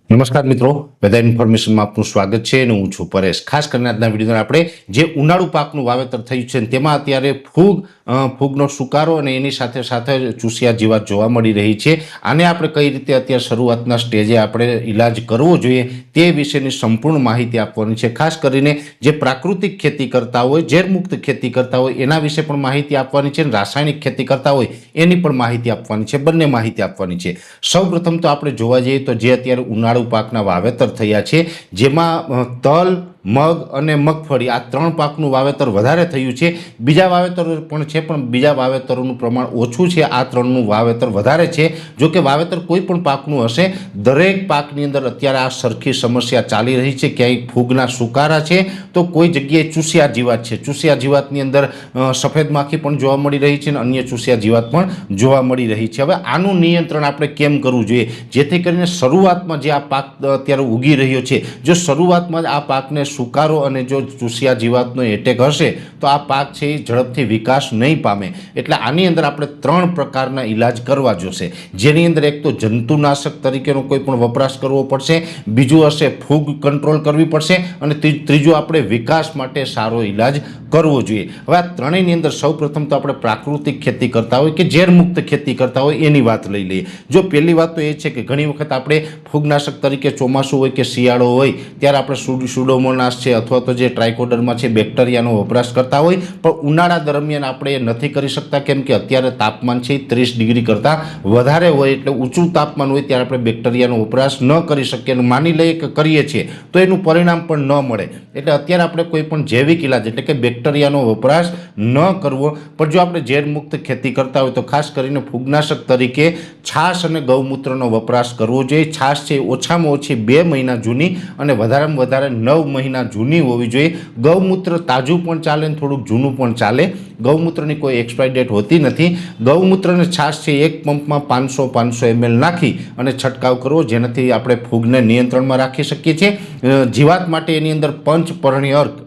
નમસ્કાર મિત્રો, વેધર ઇન્ફોર્મેશનમાં આપનું સ્વાગત છે અને હું છું પરેશ। ખાસ કરીને આજના વિડીયોમાં આપણે જે ઉનાળુ પાકનું વાવેતર થયું છે તેમાં અત્યારે ફૂગનો સુકારો અને એની સાથે સાથે ચૂસિયા જીવાત જોવા મળી રહી છે। આને આપણે કઈ રીતે અત્યારે શરૂઆતના સ્ટેજે આપણે ઈલાજ કરવો જોઈએ તે વિશેની સંપૂર્ણ માહિતી આપવાની છે। ખાસ કરીને જે પ્રાકૃતિક ખેતી કરતા હોય, ઝેરમુક્ત ખેતી કરતા હોય એના વિશે પણ માહિતી આપવાની છે અને રાસાયણિક ખેતી કરતા હોય એની પણ માહિતી આપવાની છે, બંને માહિતી આપવાની છે। સૌપ્રથમ તો આપણે જોવા જઈએ તો જે અત્યારે ઉનાળુ પાકના વાવેતર થયા છે જેમાં તલ, મગ અને મગફળી આ ત્રણ પાકનું વાવેતર વધારે થયું છે। બીજા વાવેતરો પણ છે પણ બીજા વાવેતરોનું પ્રમાણ ઓછું છે, આ ત્રણનું વાવેતર વધારે છે। જો કે વાવેતર કોઈ પણ પાકનું હશે, દરેક પાકની અંદર અત્યારે આ સરખી સમસ્યા ચાલી રહી છે। ક્યાંય ફૂગના સુકારા છે તો કોઈ જગ્યાએ ચૂસિયા જીવાત છે, ચૂસિયા જીવાતની અંદર સફેદ માખી પણ જોવા મળી રહી છે અને અન્ય ચૂસિયા જીવાત પણ જોવા મળી રહી છે। હવે આનું નિયંત્રણ આપણે કેમ કરવું જોઈએ જેથી કરીને શરૂઆતમાં જે આ પાક અત્યારે ઉગી રહ્યો છે, જો શરૂઆતમાં જ આ પાકને સુકારો અને જો ચૂસિયા જીવાતનો એટેક હશે તો આ પાક છે એ ઝડપથી વિકાસ નહીં પામે। એટલે આની અંદર આપણે ત્રણ પ્રકારના ઈલાજ કરવા જોશે, જેની અંદર એક તો જંતુનાશક તરીકેનો કોઈ પણ વપરાશ કરવો પડશે, બીજું હશે ફૂગ કંટ્રોલ કરવી પડશે અને ત્રીજું આપણે વિકાસ માટે સારો ઈલાજ કરવો જોઈએ। હવે આ ત્રણેયની અંદર સૌપ્રથમ તો આપણે પ્રાકૃતિક ખેતી કરતા હોય કે ઝેરમુક્ત ખેતી કરતા હોય એની વાત લઈ લઈએ। જો પહેલી વાત તો એ છે કે ઘણી વખત આપણે ફૂગનાશક તરીકે ચોમાસું હોય કે શિયાળો હોય ત્યારે આપણે સુડોમોનાસ છે અથવા તો જે ટ્રાઇકોડર્મા છે બેક્ટેરિયાનો વપરાશ કરતા હોય, પણ ઉનાળા દરમિયાન આપણે એ નથી કરી શકતા કેમ કે અત્યારે તાપમાન છે 30 ડિગ્રી કરતાં વધારે હોય, એટલે ઊંચું તાપમાન હોય ત્યારે આપણે બેક્ટેરિયાનો વપરાશ ન કરી શકીએ અને માની લઈએ કે કરીએ છીએ તો એનું પરિણામ પણ ન મળે। એટલે અત્યારે આપણે કોઈ પણ જૈવિક ઇલાજ એટલે કે બેક્ટેરિયાનો વપરાશ ન કરવો, પણ જો આપણે ઝેરમુક્ત ખેતી કરતા હોય તો ખાસ કરીને ફૂગનાશક તરીકે છાશ અને ગૌમૂત્રનો વપરાશ કરવો જોઈએ। છાશ છે ઓછામાં ઓછી 2 મહિના જૂની અને વધારેમાં વધારે 9 મહિના જૂની હોવી જોઈએ। ગૌમૂત્ર તાજું પણ ચાલે અને થોડુંક જૂનું પણ ચાલે, ગૌમૂત્રની કોઈ એક્સપાયરી ડેટ હોતી નથી। ગૌમૂત્રને છાશ છે એક પંપમાં 500 ml નાખી અને છંટકાવ કરવો, જેનાથી આપણે ફૂગને નિયંત્રણમાં રાખી શકીએ છીએ। જીવાત માટે એની અંદર પંચપર્ણી અર્ક,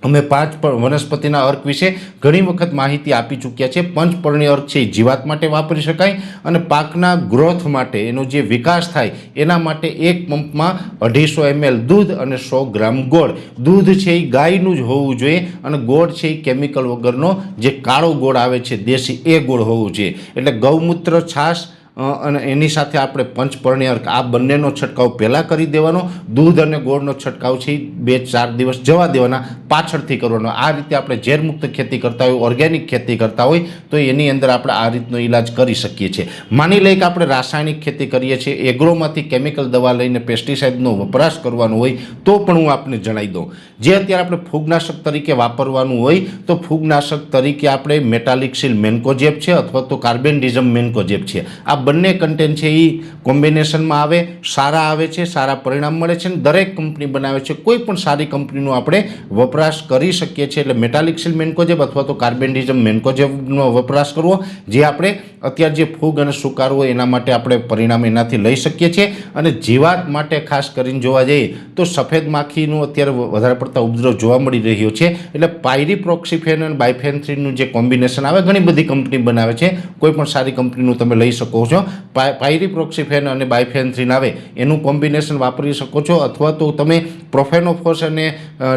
અમે 5 વનસ્પતિના અર્ક વિશે ઘણી વખત માહિતી આપી ચૂક્યા છે। પંચપર્ણી અર્ક છે જીવાત માટે વાપરી શકાય અને પાકના ગ્રોથ માટે, એનો જે વિકાસ થાય એના માટે એક પંપમાં 250 ml દૂધ અને 100 ગ્રામ ગોળ। દૂધ છે એ ગાયનું જ હોવું જોઈએ અને ગોળ છે એ કેમિકલ વગરનો જે કાળો ગોળ આવે છે દેશી, એ ગોળ હોવું જોઈએ। એટલે ગૌમૂત્ર, છાશ અને એની સાથે આપણે પંચપર્ણી અર્ક આ બંનેનો છંટકાવ પહેલાં કરી દેવાનો। દૂધ અને ગોળનો છંટકાવ છે 2-4 દિવસ જવા દેવાના, પાછળથી કરવાનો। આ રીતે આપણે ઝેરમુક્ત ખેતી કરતા હોય, ઓર્ગેનિક ખેતી કરતા હોય તો એની અંદર આપણે આ રીતનો ઈલાજ કરી શકીએ છીએ। માની લઈએ કે આપણે રાસાયણિક ખેતી કરીએ છીએ, એગ્રોમાંથી કેમિકલ દવા લઈને પેસ્ટિસાઇડનો વપરાશ કરવાનો હોય તો પણ હું આપને જણાવી દઉં, જે અત્યારે આપણે ફૂગનાશક તરીકે વાપરવાનું હોય તો ફૂગનાશક તરીકે આપણે મેટાલિક્સિલ મેન્કોજેબ છે અથવા તો કાર્બેન્ડિઝમ મેન્કોજેબ છે, આ બંને કન્ટેન્ટ છે એ કોમ્બિનેશનમાં આવે, સારા આવે છે, સારા પરિણામ મળે છે અને દરેક કંપની બનાવે છે, કોઈ પણ સારી કંપનીનો આપણે વપરાશ કરી શકીએ છીએ। એટલે મેટાલિક્સિલ મેન્કોજેબ અથવા તો કાર્બેન્ડિઝમ મેન્કોજેબનો વપરાશ કરવો, જે આપણે અત્યારે જે ફૂગ અને સુકારો હોય એના માટે આપણે પરિણામ એનાથી લઈ શકીએ છીએ। અને જીવાત માટે ખાસ કરીને જોવા જઈએ તો સફેદ માખીનું અત્યારે વધારે પડતા ઉપદ્રવ જોવા મળી રહ્યો છે, એટલે પાયરીપ્રોક્સિફેન અને બાયફેન્થ્રીનનું જે કોમ્બિનેશન આવે, ઘણી બધી કંપની બનાવે છે, કોઈ પણ સારી કંપનીનું તમે લઈ શકો છો। પાયરીપ્રોક્સિફેન અને બાયફેન્થ્રીન આવે એનું કોમ્બિનેશન વાપરી શકો છો, અથવા તો તમે પ્રોફેનોફોસ અને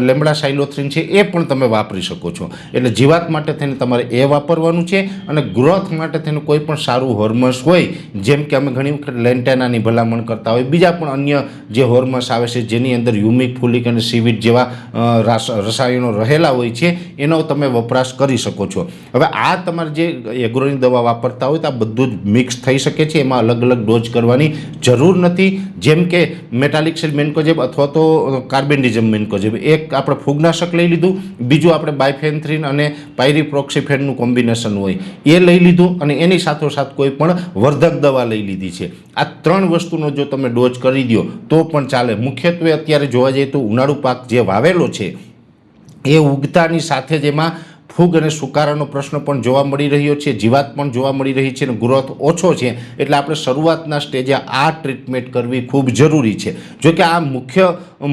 લેમ્બડાસાયલોથ્રીન છે એ પણ તમે વાપરી શકો છો। એટલે જીવાત માટે થઈને તમારે એ વાપરવાનું છે અને ગ્રોથ માટે થઈને કોઈ પણ સારું હોર્મોન્સ હોય, જેમ કે અમે ઘણી વખત લેન્ટેનાની ભલામણ કરતા હોય, બીજા પણ અન્ય જે હોર્મોન્સ આવે છે જેની અંદર યુમિક, ફોલિક અને સીવીડ જેવા રસાયણો રહેલા હોય છે, એનો તમે વપરાશ કરી શકો છો। હવે આ તમારે જે એગ્રોની દવા વાપરતા હોય તો આ બધું જ મિક્સ થઈ શકે છે, એમાં અલગ અલગ ડોઝ કરવાની જરૂર નથી। જેમ કે મેટાલિક્સિલ મેન્કોજેબ અથવા તો કાર્બેન્ડિઝમ મેન્કોજેબ, એક આપણે ફૂગનાશક લઈ લીધું, બીજું આપણે બાયફેન્થ્રીન અને પાયરીપ્રોક્સિફેનનું કોમ્બિનેશન હોય એ લઈ લીધું અને એની સાથોસાથ કોઈ પણ વર્ધક દવા લઈ લીધી છે। આ ત્રણ વસ્તુનો જો તમે ડોઝ કરી દો તો પણ ચાલે। મુખ્યત્વે અત્યારે જોવા જઈએ તો ઉનાળુ પાક જે વાવેલો છે એ ઉગતાની સાથે જ એમાં ફૂગ અને સુકારાનો પ્રશ્ન પણ જોવા મળી રહ્યો છે, જીવાત પણ જોવા મળી રહી છે અને ગ્રોથ ઓછો છે. એટલે આપણે શરૂઆતના સ્ટેજે આ ટ્રીટમેન્ટ કરવી ખૂબ જરૂરી છે. જો કે આ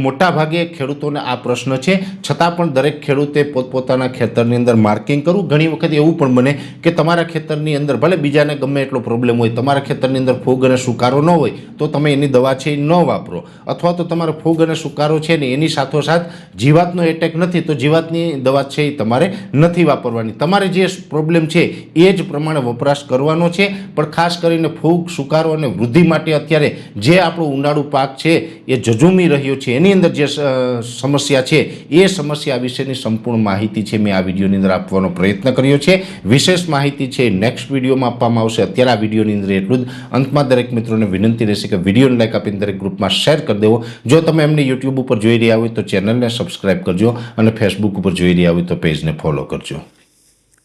મોટા ભાગે ખેડૂતોને આ પ્રશ્ન છે, છતાં પણ દરેક ખેડૂતે પોતપોતાના ખેતરની અંદર માર્કિંગ કરવું. ઘણી વખત એવું પણ બને કે તમારા ખેતરની અંદર ભલે બીજાને ગમે એટલો પ્રોબ્લેમ હોય, તમારા ખેતરની અંદર ફૂગ અને સુકારો ન હોય તો તમે એની દવા છે એ ન વાપરો, અથવા તો તમારે ફૂગ અને સુકારો છે ને એની સાથોસાથ જીવાતનો એટેક નથી તો જીવાતની દવા છે એ તમારે નથી વાપરવાની. તમારે જે પ્રોબ્લેમ છે એ જ પ્રમાણે વપરાશ કરવાનો છે. પણ ખાસ કરીને ફૂગ, સુકારો અને વૃદ્ધિ માટે અત્યારે જે આપણો ઉનાળુ પાક છે એ ઝઝૂમી રહ્યો છે, એની અંદર જે સમસ્યા છે એ સમસ્યા વિશેની સંપૂર્ણ માહિતી છે મેં આ વિડીયોની અંદર આપવાનો પ્રયત્ન કર્યો છે. વિશેષ માહિતી છે નેક્સ્ટ વિડીયોમાં આપવામાં આવશે. અત્યારે આ વિડીયોની અંદર એટલું જ. અંતમાં દરેક મિત્રોને વિનંતી રહેશે કે વિડીયોને લાઈક આપીને દરેક ગ્રુપમાં શેર કરી દેવો. જો તમે એમને યુટ્યુબ ઉપર જોઈ રહ્યા હોય તો ચેનલને સબસ્ક્રાઈબ કરજો અને ફેસબુક ઉપર જોઈ રહ્યા હોય તો પેજને ફોલો કરજો.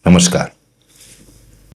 નમસ્કાર.